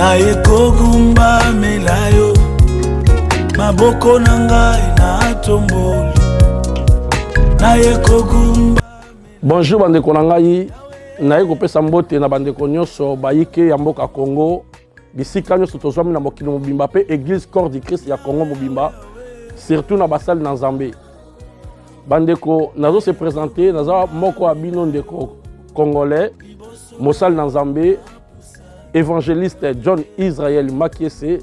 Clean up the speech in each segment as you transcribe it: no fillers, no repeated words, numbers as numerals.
na ekogumba melayo maboko na ngai na tomboli na ekogumba. Bonjour bandeko na ngai, naye kopesa mbote na bandeko nyonso bayike ya mboka Congo bisika nyonso tozwami na mokili mobimba pe Église Corps du Christ ya Congo mobimba, surtout na basali na Nzambe. Bandeko nazo se présenter naza moko abino ndeko congolais mosali na Nzambe, évangéliste John Israel Makiese,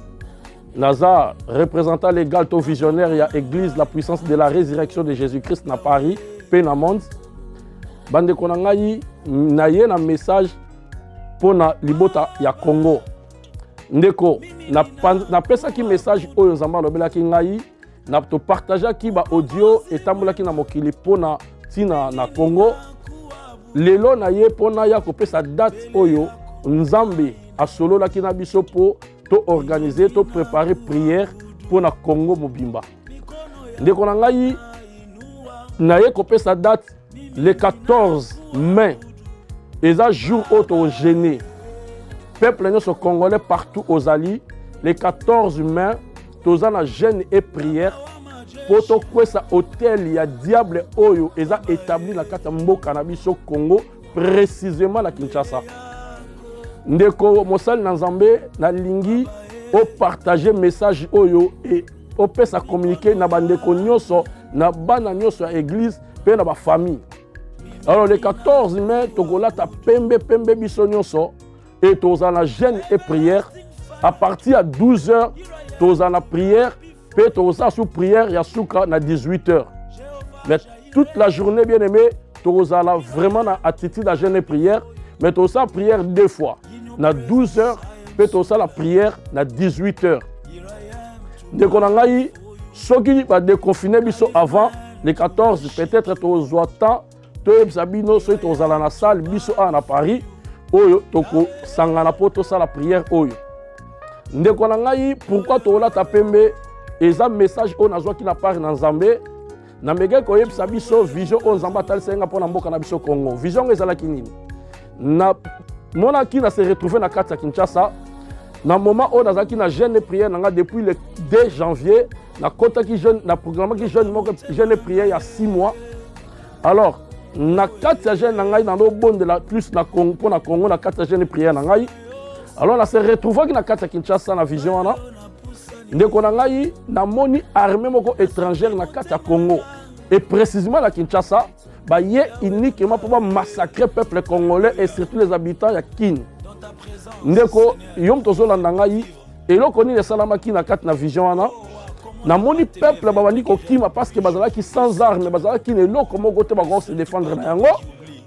naza représentant légal to visionnaire ya Église la puissance de la résurrection de Jésus-Christ na Paris pe na monde. Bandeko na ngai naye na message pona libota ya Congo. Ndeko na pesa ki message oyo Nzambe alobela ki ngai na to partager ki ba audio etambola ki na mokili pona tina na Congo. Lelo na ye pona ya kopesa date oyo Nzambe asolola ki na biso po to organiser to préparer prière pona Congo mobimba. Ndeko na ngai na ye kopesa date le 14 mai, et un jour autogéné, peuple nyonso congolais partout aux alliés, le 14 mai, tous en jeûne et prière, pour to kwesa hôtel ya diable oyo eza établi na kata mboka na biso Congo, précisément na Kinshasa. Ndeko mosali na Nzambe na lingi o partager message oyo et o pesa communiquer na bandeko nyonso na bana nyonso ya église pe na ba famille. Alors le 14 mai, Togola ta pembe biso nyonso et toza na jeûne et prière. À partir de 12h, toza na prière, pe toza sous prière ya souka na 18h. Mais toute la journée bien aimé, toza la vraiment na attitude de jeûne et prière, mais toza prière deux fois. Na 12h, pe toza la prière na 18h. Ndeko na ngai soki ba déconfiner biso avant le 14, peut-être toza temps Sabino soy tozala na salle biso à Paris oyo toko sangana po to la prière oyo ndeko na ngai pourquoi tola ta pembe eza message on azwa ki na part na Nzambe na mege ko yebisa biso vision on Nzambe atalisenga po na mboka na biso Congo. Vision ezala kinini na mona ki na se retrouver na kati ya Kinshasa na moment on azaki na jeûne et prière nanga depuis le 2 janvier na kota ki jeûne na programme ki jeûne et prière il y a 6 mois. Alors na kati ya jeune na ngai na no bonde la plus na Congo pour na Congo na kati ya jeune prière na ngai. Alors na se retrouver na kati ya Kinshasa na vision wana ndeko na ngai na moni armée moko étrangère na kati ya Congo et précisément na Kinshasa ba ye uniquement pour massacrer peuple congolais et surtout les habitants ya Kin. Ndeko yom tozola na ngai eloko ni salama ki na kati na vision wana na moni peuple babandi kokima parce que bazalaki sans armes, bazalaki ne loko moko te ba se défendre na yango,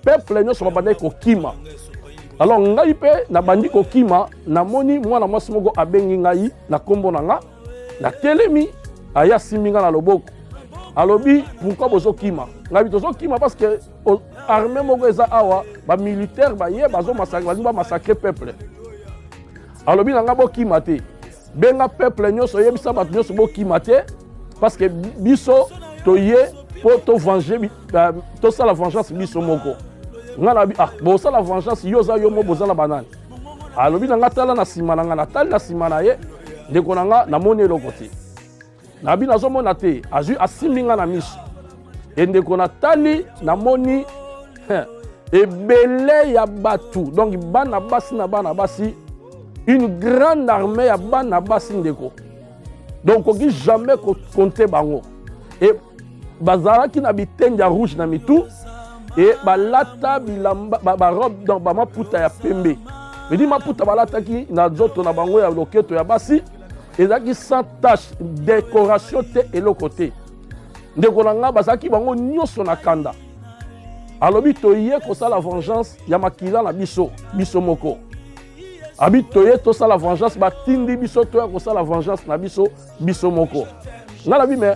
peuple nyonso babandi kokima. Alors ngai pe na bandi kokima na moni mwana mwasi moko abengi ngai na kombo na nga na telemi aya siminga na loboko alobi pourquoi bozo kima ngai tozo kima parce que armée moko eza awa ba militaire ba ye bazo massacrer peuple alobi na nga bo kima te benga peuple nyonso yebisa bato nyonso bokima te parce que biso toye po to venger to sala vengeance biso moko ngana bi bo sala vengeance yoza yo mo bozala banane alobi na nga tala na sima na nga na tala na sima na ye ndeko na nga na moni eloko te na bi nazo mona te azui asiminga na miso e ndeko na tali na moni ebele ya batu donc bana basi na bana basi une grande armée ya bana basi ndeko donc oki jamais compter bango et bazalaki na bitenge rouge na mitu et balata bilamba ba robe dans ba maputa ya pembe me di maputa balataki na nzoto na bango ya loketo ya basi ezaki sans tache décoration te eloko te ndeko na nga bazalaki bango nyonso na kanda alobi toye kosala vengeance ya makila na biso moko habitoye to ça la vengeance batindi biso to ko la vengeance na biso moko ngala bi me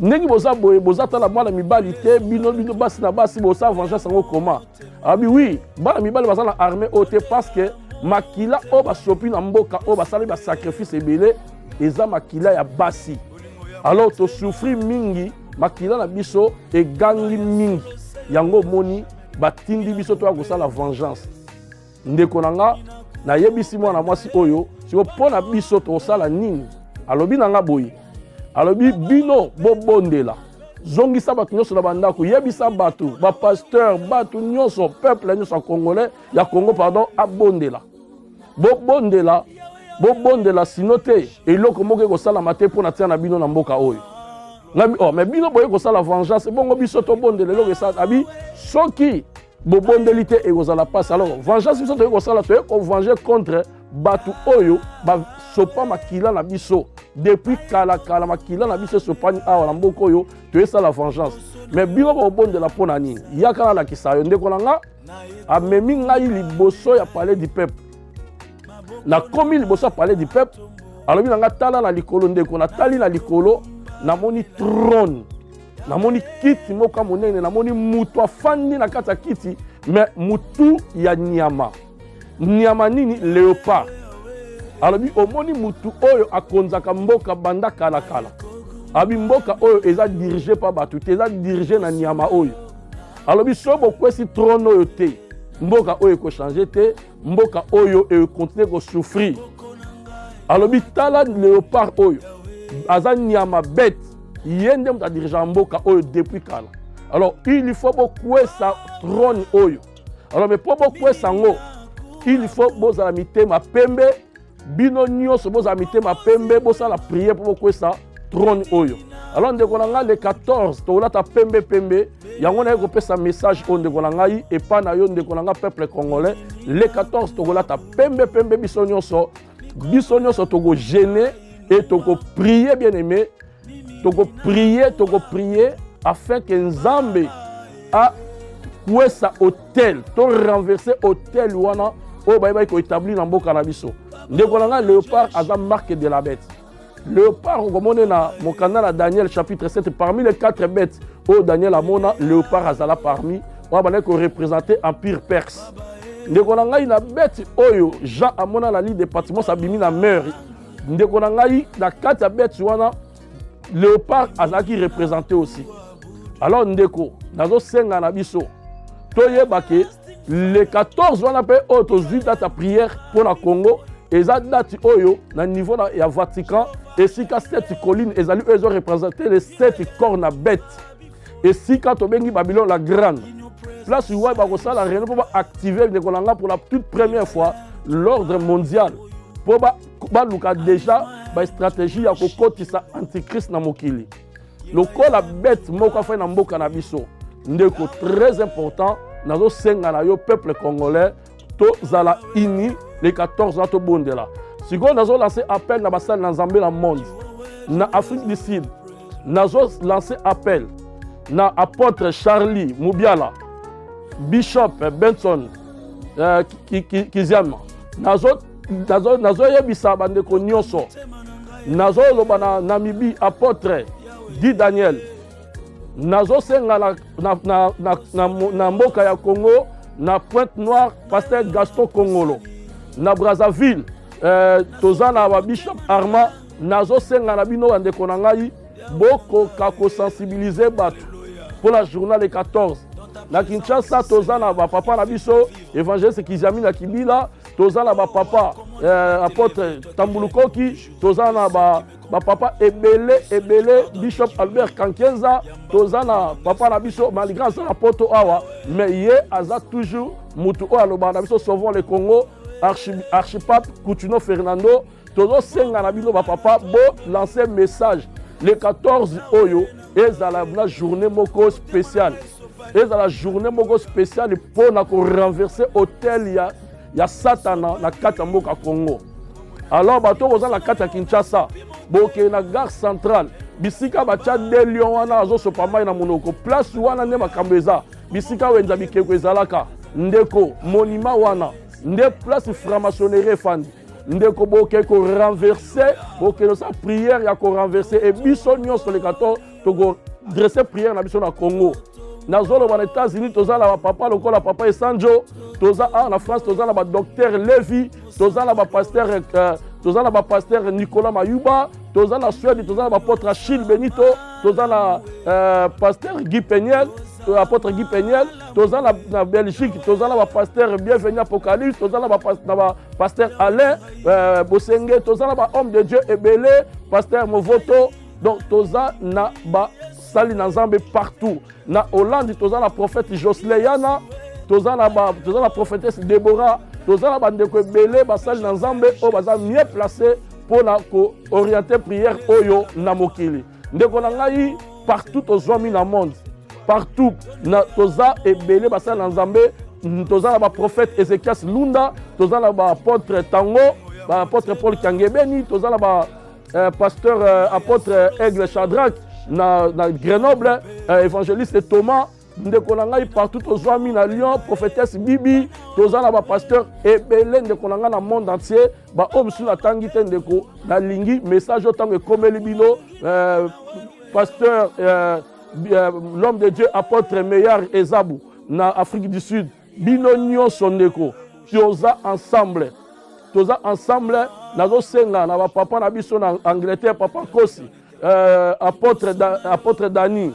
ndenge boza boye boza tala mwana mibali te bino basi na basi boza vengeance ngo koma abi oui bana mibali baza na armée ote parce que makila o ba sopi na mboka o ba sali ba sacrifice ebele eza makila ya basi alors to souffrir mingi makila na biso e gangi mingi yango moni batindi biso to ko la vengeance ndeko nanga na yebisi mwana mwasi oyo siko pona biso to sala nini alobi na nga boyi alobi bino bobondela zongisa bato nyonso na bandako yebisa bato bapasteur bato nyonso peuple nyonso ya congolais ya Congo pardon abondela bobondela sino te eloko moko ekosalama te mpona tia na bino na mboka oyo mais bino boye kosala vengeance bongo biso tobondela eloko esala abi soki bobondeli te ekozala pasi alors vengeance biso toyei kosala toyei kovange contre bato oyo basopa makila na biso depuis kala makila na biso esopani awa na mboka oyo toyesala vengeance mais bino bobondela mpo na nini yaka nalakisa yo ndeko na nga amemi ngai liboso ya palais du peuple nakomi liboso ya palais du peuple alobi na nga tala na likolo ndeko natali na likolo namoni trône namoni kiti moko monene namoni mutu afandi na kati ya kiti mais mutu ya nyama nini léopard alobi omoni mutu oyo akonzaka mboka banda kala abi mboka oyo eza dirige pa bato te eza dirige na nyama oyo alobi so bokwesi trône oyo te mboka oyo ekochange te mboka oyo ekontine kosouffrir alobi tala léopard oyo aza nyama bête yende muta dirige mboka oyo depuis kala alors il faut bokwesa trône oyo alors mais po bokwesa ngo il faut bozala mitema pembe bino nyonso bozala mitema pembe bosala prière po bokwesa trône oyo alors ndeko na ngai le 14 tolata pembe yango na kopesa message oyo ndeko na ngai epa na yo ndeko na ngai peuple congolais le 14 tokolata pembe biso nyonso toko gêner et toko prier bien aimé toko prier afin que Nzambe a kwesa hôtel to renverser hôtel wana o bayi ko établir na mboka na biso ndeko na ngai léopard aza marque de la bête léopard comme na mokanda na Daniel chapitre 7 parmi les 4 bêtes o Daniel amona léopard azala parmi o ba ko représenter empire perse ndeko na ngai na bête oyo Jean amona la lit de Patmos abimi na mer ndeko na ngai na 4 bêtes wana léopard azaki représenté aussi alors ndeko nazo senga na biso toyeba ke le 14 wana pe oyo tozwi date ya prière pour la Congo eza date oyo na niveau ya Vatican esika 7 collines ezali oyo ezo représenter les 7 cornes bêtes esika tobengi Babylone la grande place où bakosala réunion pour activer ndeko na nga pour la toute première fois l'ordre mondial pour baluka déjà ba stratégie ya kokotisa antichrist na mokili lokola bête moko afai na mboka na biso ndeko très important nazo senga na yo peuple congolais to zala ini les 14 ans to bondela sikoyo nazo lancer appel na basali na Nzambe na monde na Afrique du Sud nazo lancer appel na apôtre Charlie Mubiala Bishop Benson Kiziama nazo yebisa bandeko nyonso nazo loba na Namibie apôtre Di Daniel nazo senga na mboka ya Congo na Pointe Noire pasteur Gaston Kongolo na Brazzaville tozana ba Bishop Arma nazo senga na bino bandeko na ngai boko kako sensibiliser bato pour la journée le 14 na Kinshasa tozana ba papa na biso évangéliste Kizami na Kibila tozana ba papa apôtre Tambulukoki tozana ba papa ebele Bishop Albert Kankenza tozana papa na biso malgré ça na poto awa mais ye aza toujours mutu o aloba na biso sauvons le Congo archipape Coutinho Fernando tozo senga na bino ba papa bo lancer message le 14 oyo ezala na journée moko spéciale ezala journée moko spéciale pour na ko renverser hôtel ya Satana na kati ya mboka Congo alors bato boza na kati ya Kinshasa boke na gare centrale bisika batia de lion wana azosopa mai na monoko place wana nde makambo eza bisika wenza bikeko ezalaka ndeko monument wana nde place franc-maçonnerie efandi ndeko boke ko renverser boke no sa prière ya ko renverser et biso nyonso le 14 to dresser prière na biso na Congo nazolo ba États-Unis tozala ba papa lokola papa Esanjo toza na France tozala ba docteur Levi tozala ba pasteur tozala ba pasteur Nicolas Mayuba tozala Suède tozala ba apôtre Achille Benito tozala pasteur Guy Peniel apôtre Guy Peniel, toza na Belgique, toza na pasteur Bienvenu Apocalypse, toza na pasteur Alain Bosenge, toza na homme de Dieu ebele, pasteur Movoto. Donc toza na sali na Nzambe partout. Na Hollande toza na prophète Josleyana, toza na prophétesse Déborah, toza na bandeko ebele basali na Nzambe o baza mieux placé pour la orienter prière oyo na mokili. Ndeko na ngai partout tozwami na monde. Partout toza ebele basali na Nzambe, toza na ba prophète Ezekias Lunda, toza na ba apôtre Tango, ba apôtre Paul Kangebeni, toza na ba pasteur apôtre Aigle Shadrach na Grenoble, évangéliste Thomas. Ndeko na ngai partout tozwami na Lyon, prophétesse Bibi, toza na ba pasteur ebele ndeko na ngai na monde entier, ba homme sur la tangi te ndeko na lingi message otango ekomeli bino, pasteur l'homme de Dieu apôtre Meillard Ezabou na Afrique du Sud, bino nyonso ndeko toza ensemble nazo senga na ba papa na biso na Angleterre, papa Kosi, apôtre Dani,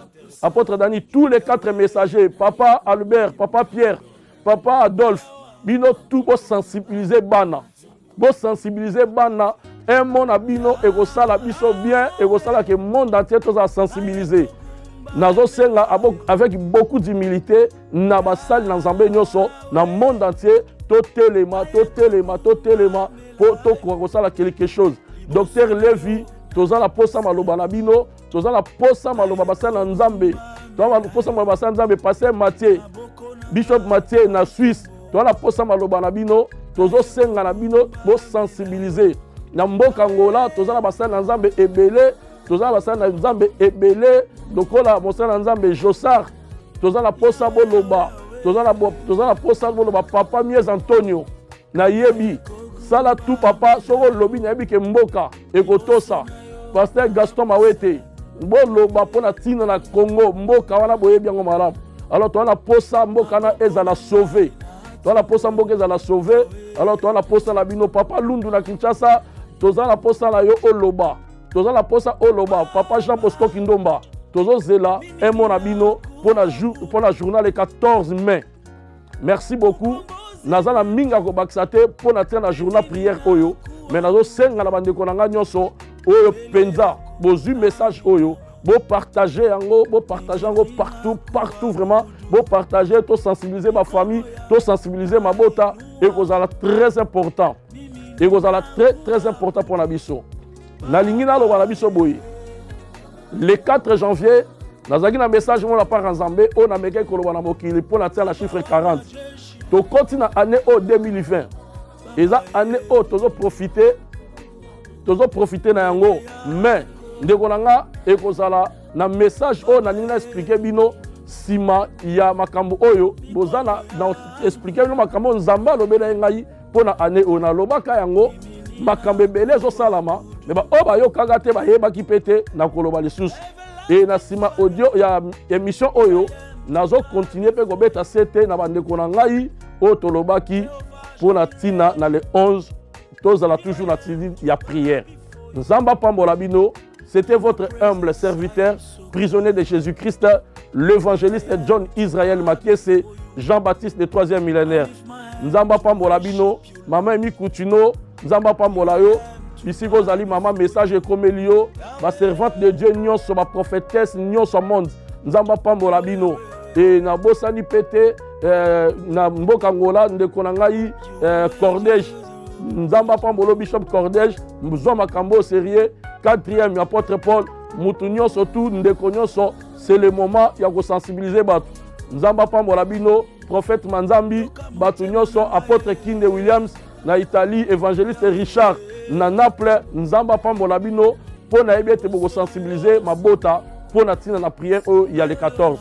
tous les 4 messagers, papa Albert, papa Pierre, papa Adolphe, bino tout pour sensibiliser bana, un monde à bino et la biso bien et que le monde entier tous à sensibiliser. Nazo senga avec beaucoup d'humilité, na basal na Nzambe nyonso na monde entier, totelema pour to quelque chose. Docteur Lévi, toza la posa maloba na bino, toza la posa maloba basal na Nzambe, toza la posa maloba basal na Nzambe, pasteur Mathieu, Bishop Mathieu na Suisse, toza la posa maloba na bino, tozo senga na bino pour sensibiliser. Na mboka Angola, toza la basal na Nzambe ebele, toza la basal na Nzambe ebele, lokola basal na Nzambe Josar, toza la posa boloba, toza la posa boloba papa Mies Antonio na yebi. Sala tout papa soko lobi na yebi ke mboka ekotosa. Pasteur Gaston Mawete boloba pona tina na Congo mboka wana boyebi yango malamu. Alors toza la posa mboka na ezala sauver. Toza la posa mboka ezala sauver. Alors toza la posa na bino papa Lundu na Kinshasa, toza la posa na yo oloba. Toza la posa oloba papa Jean Bosco Kindomba. Tozo zela un mon abino pour la journée le 14 mai. Merci beaucoup. Nazala minga ko baksate pour la journée prière oyo. Mais nazo senga na bande konanga nyonso oyo penza bozu message oyo. Bo partager yango partout vraiment. Bo partager, to sensibiliser ma famille, to sensibiliser ma bota et kozala très important. Et kozala très important pour la biso. Na lingina lo na biso boyi. Le 4 janvier, nous avons un message pour la part en Zambé, on a mis un pour la chiffre 40. Donc, continue l'année 2020. Et ça, année où tu as profité de yango. Mais, nous avons un message où nous avons expliqué bino sima ya makambo oyo, bozana expliqué bino makambo Nzamba lobela ngai pour la année où na lobaka yango makambe belé zo salama. Mais oba yo kagate ba yeba ki pete na koloba lisusu. Et na sima audio ya émission oyo nazo continuer pe kobeta sete na bandeko na ngai o tolobaki pour la tina na le 11 tozala toujours na tini ya prière. Nzamba pambola bino, c'était votre humble serviteur, prisonnier de Jésus-Christ, l'évangéliste John Israël Makiese, Jean-Baptiste le 3e millénaire. Nzamba pambola bino, maman Emi Coutuno, Nzamba pambola yo. Ici, vous allez, maman, message comme Elio, ma servante de Dieu, nyonso, ma prophétesse, nyonso monde, Nzamba Pambola Bino. Et na bosani pété, na mboka Angola, ndeko na ngai, Cordège, Nzamba Pambolo Bishop Cordège, Mzwa Makambo sérieux, 4e apôtre Paul, mutu nyonso tout, ndeko nyonso, c'est le moment, ya ko sensibiliser batu. Nzamba Pambola Bino, prophète Manzambi, batu nyonso, apôtre Kinde Williams, na Italie, évangéliste Richard, na Naples, Nzamba Pambola Bino, pour na ebete boko sensibiliser ma bota, pour na tina na prière il y a le 14.